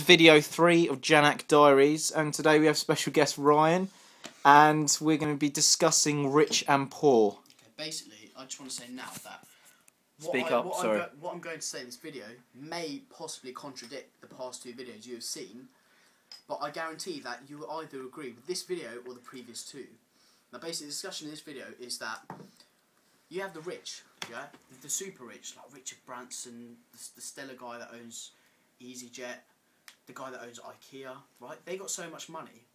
video 3 of Janak Diaries, and today we have special guest Ryan, and we're going to be discussing rich and poor. Okay, basically, I just want to say now that what I'm going to say in this video may possibly contradict the past 2 videos you have seen, but I guarantee that you will either agree with this video or the previous 2. Now, basically, the discussion in this video is that you have the rich, yeah, the super rich, like Richard Branson, the stellar guy that owns EasyJet, the guy that owns IKEA, right? They got so much money,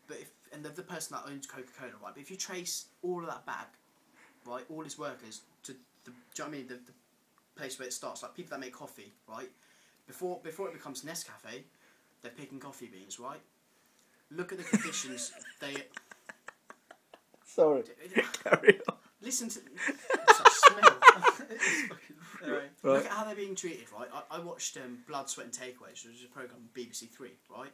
but and the person that owns Coca-Cola, right? But if you trace all of that back, right, all his workers to the, do you know what I mean? The place where it starts, like people that make coffee, right? Before it becomes Nescafe, they're picking coffee beans, right? Look at the conditions they. Sorry. Carry on. Listen to such smell. Anyway, Right. Look at how they're being treated, right? I watched Blood, Sweat and Takeaways, which is a programme on BBC 3, right?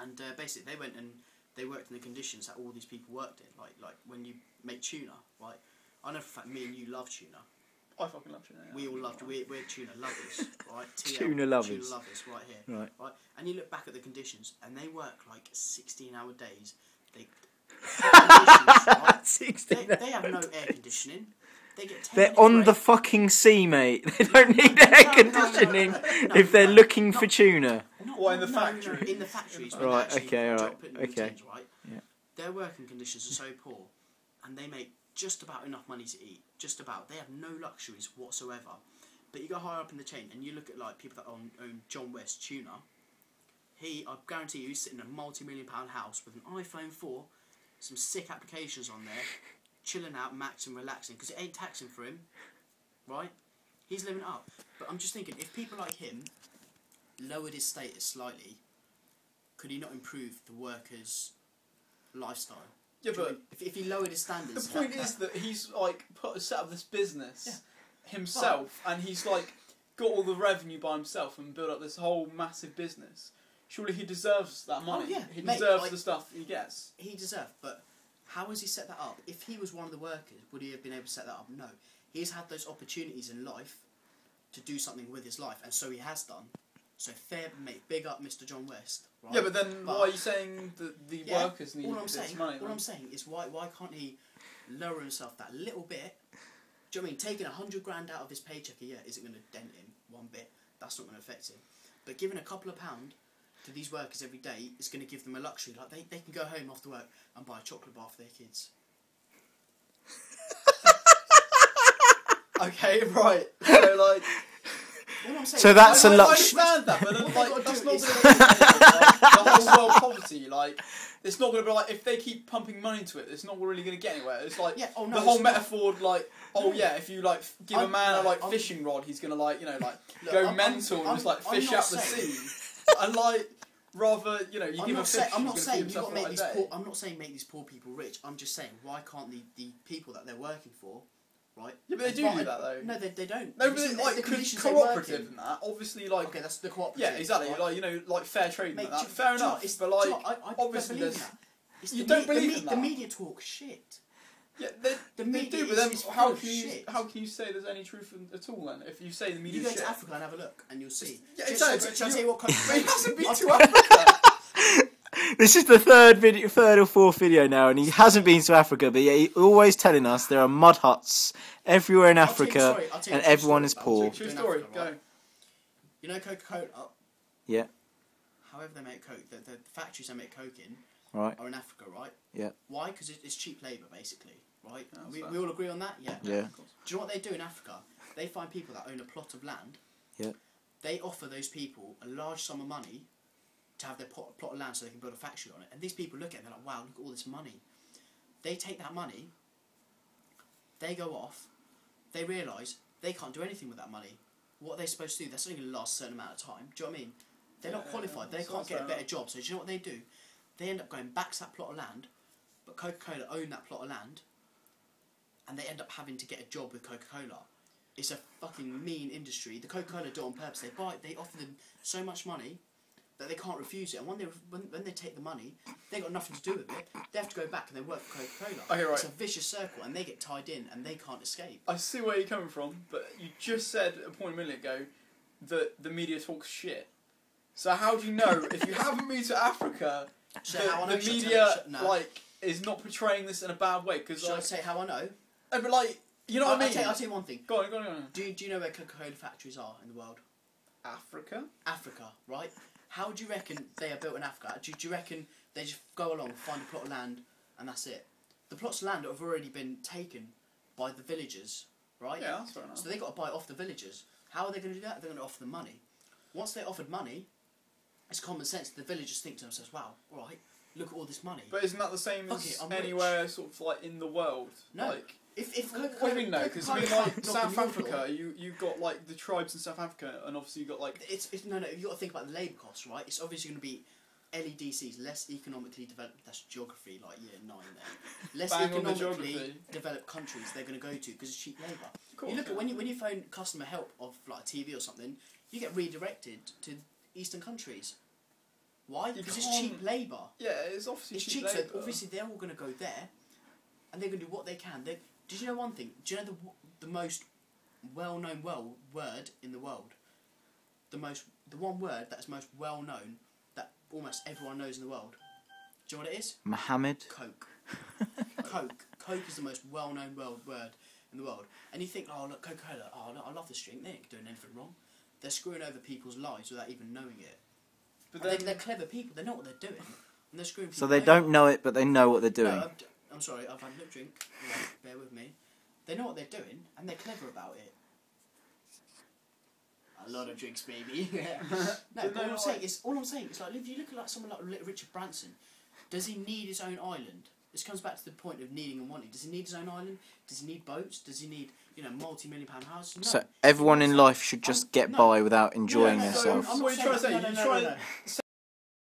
And basically they went and they worked in the conditions that all these people worked in, like when you make tuna, right? I know for a fact me and you love tuna. I fucking love tuna. Yeah. We all love we're tuna lovers, right? Tuna lovers. Tuna lovers, right here. Right. And you look back at the conditions, and they work like 16-hour days. Right? 16 they have no air conditioning. They get 10 They're on the fucking sea, mate. They don't need air conditioning if they're looking for tuna. Or in the factory. No, in the factories. Right, okay, alright, okay. Tins, right? Yeah. Their working conditions are so poor, and they make just about enough money to eat. Just about. They have no luxuries whatsoever. But you go higher up in the chain, and you look at like people that own John West Tuna. I guarantee you, he's sitting in a multi-million-pound house with an iPhone 4, some sick applications on there, chilling out, maxing, relaxing, because it ain't taxing for him, right? He's living it up. But I'm just thinking, if people like him lowered his status slightly, could he not improve the workers' lifestyle? Yeah, but if he lowered his standards, the point is that he's like set up this business himself, and he's like got all the revenue by himself and built up this whole massive business. Surely he deserves that money. Oh, yeah. He Mate, deserves like, the stuff he gets. He deserves, but how has he set that up? If he was one of the workers, would he have been able to set that up? No. He's had those opportunities in life to do something with his life, and so he has done. So fair, mate, big up Mr. John West. Right? Yeah, but then why are you saying that the workers need this money? All I'm saying is why can't he lower himself that little bit? Do you know what I mean? Taking 100 grand out of his paycheck a year isn't going to dent him one bit. That's not going to affect him. But giving a couple of pound to these workers every day is going to give them a luxury. Like they can go home after work and buy a chocolate bar for their kids. Okay, right. So like. So that's a luxury. I understand that, but like, that's not going to be the whole world poverty. Like, it's not going to be like if they keep pumping money into it, it's not really going to get anywhere. It's like the whole metaphor, like, if you like give a man a fishing rod, he's going to like go mental and just like fish out the sea, and like rather you give a fish. I'm not saying you got to make these poor. I'm not saying make these poor people rich. I'm just saying why can't the people that they're working for. Right. Yeah, but they do that though. No, they don't. No, but like cooperative and that. Obviously, like okay, that's the cooperative. Yeah, exactly. Right? Like like fair trade and that. Fair enough. But like I obviously, there's you don't believe in that. The media talk shit. Yeah, they do. But then how can you say there's any truth at all then? If you say the media, you go to Africa and have a look, and you'll see. Yeah, exactly. Shall I tell you what country? He hasn't been to Africa. This is the third or fourth video now, and he hasn't been to Africa, but he's always telling us there are mud huts everywhere in Africa, and everyone is poor. True story, go. You know Coca-Cola? Yeah. However they make Coke, the factories they make Coke in are in Africa, right? Yeah. Why? Because it's cheap labour, basically, right? We all agree on that? Yeah. Yeah. Do you know what they do in Africa? They find people that own a plot of land. Yeah. They offer those people a large sum of money to have their plot of land so they can build a factory on it. And these people look at it and they're like, wow, look at all this money. They take that money, they go off, they realise they can't do anything with that money. What are they supposed to do? That's only going to last a certain amount of time. Do you know what I mean? They're not qualified. They can't get a better job. So do you know what they do? They end up going back to that plot of land, but Coca-Cola own that plot of land, and they end up having to get a job with Coca-Cola. It's a fucking mean industry. The Coca-Cola do it on purpose. They offer them so much money that they can't refuse it, and when they take the money, they got nothing to do with it. They have to go back and they work for Coca-Cola. Okay, right. It's a vicious circle, and they get tied in, and they can't escape. I see where you're coming from, but you just said a minute ago that the media talks shit. So how do you know if you haven't been to Africa, the media is not portraying this in a bad way? Because I say how I know? No, but like you know what I mean. I'll tell you one thing. Go on. Do you know where Coca-Cola factories are in the world? Africa, right? How do you reckon they are built in Africa? Do you reckon they just go along, find a plot of land, and that's it? The plots of land have already been taken by the villagers, right? Yeah, that's fair enough. So they got to buy it off the villagers. How are they going to do that? They're going to offer them money. Once they're offered money, it's common sense. The villagers think to themselves, "Wow, all right, look at all this money." But isn't that the same as anywhere sort of like in the world? No. Like, if what do you mean no? Because I mean, like South Africa, you've got like the tribes in South Africa, and obviously you've got like no. You've got to think about the labour costs, right? It's obviously going to be LEDCs, less economically developed. That's geography, like year 9 there. Less economically developed countries they're going to go to because it's cheap labour. You look at when you phone customer help of like TV or something, you get redirected to Eastern countries. Why? Because it's cheap labour. Yeah, it's obviously cheap labour. So obviously they're all going to go there, and they're going to do what they can. Did you know one thing? Do you know the most well-known word in the world? The one word that's most well-known that almost everyone knows in the world. Do you know what it is? Mohammed. Coke. Coke is the most well-known word in the world. And you think, oh look, Coca-Cola. Oh, look, I love this drink. They ain't doing anything wrong. They're screwing over people's lives without even knowing it. But they're clever people. They know what they're doing. And they're screwing people So they don't know it, but they know what they're doing. No, I'm sorry, I've had a little drink. Bear with me. They know what they're doing, and they're clever about it. A lot of drinks, baby. No, but all I'm saying is like, if you look at like someone like Richard Branson, does he need his own island? This comes back to the point of needing and wanting. Does he need his own island? Does he need boats? Does he need multi-million-pound houses? No. So everyone in life should just get by without enjoying themselves. What are you trying to say?